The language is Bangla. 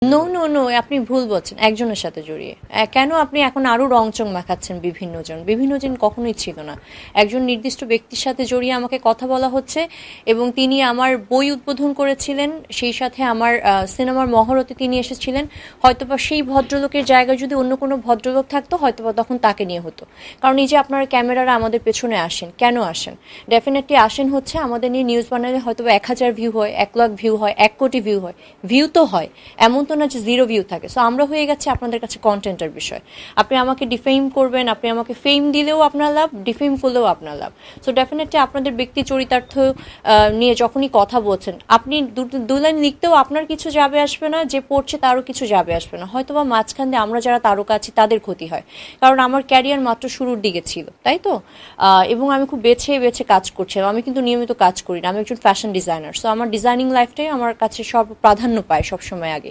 নো নো নো, আপনি ভুল বলছেন, একজনের সাথে জড়িয়ে। কেন আপনি এখন আরও রংচং মাখাচ্ছেন? বিভিন্নজন কখনোই ছিল না। একজন নির্দিষ্ট ব্যক্তির সাথে জড়িয়ে আমাকে কথা বলা হচ্ছে, এবং তিনি আমার বই উদ্বোধন করেছিলেন, সেই সাথে আমার সিনেমার মহরতে তিনি এসেছিলেন। হয়তোবা সেই ভদ্রলোকের জায়গায় যদি অন্য কোনো ভদ্রলোক থাকতো, হয়তোবা তখন তাকে নিয়ে হতো। কারণ এই যে আপনারা ক্যামেরারা আমাদের পেছনে আসেন, কেন আসেন? ডেফিনেটলি আসেন হচ্ছে আমাদের নিয়ে নিউজ বানালে হয়তোবা 1,000 ভিউ হয়, 1,00,000 ভিউ হয়, 1,000,000 ভিউ হয়। ভিউ তো হয়, এমন তো না যে জিরো ভিউ থাকে। সো আমরা হয়ে গেছে আপনাদের কাছে কন্টেন্টের বিষয়। আপনি আমাকে ডিফেম করবেন, আপনি আমাকে ফেম দিলেও আপনার লাভ, ডিফেম করলেও আপনার লাভ। সো ডেফিনেটলি আপনাদের ব্যক্তি চরিতার্থ নিয়ে যখনই কথা বলছেন, আপনি দু লাইন লিখতেও আপনার কিছু যাবে আসবে না, যে পড়ছে তারও কিছু যাবে আসবে না। হয়তোবা মাঝখান দিয়ে আমরা যারা তারকা আছি তাদের ক্ষতি হয়, কারণ আমার ক্যারিয়ার মাত্র শুরুর দিকে ছিল, তাই তো? এবং আমি খুব বেছে বেছে কাজ করছিলাম। আমি কিন্তু নিয়মিত কাজ করি না, আমি একজন ফ্যাশন ডিজাইনার। সো আমার ডিজাইনিং লাইফটাই আমার কাছে সব প্রাধান্য পায় সবসময় আগে।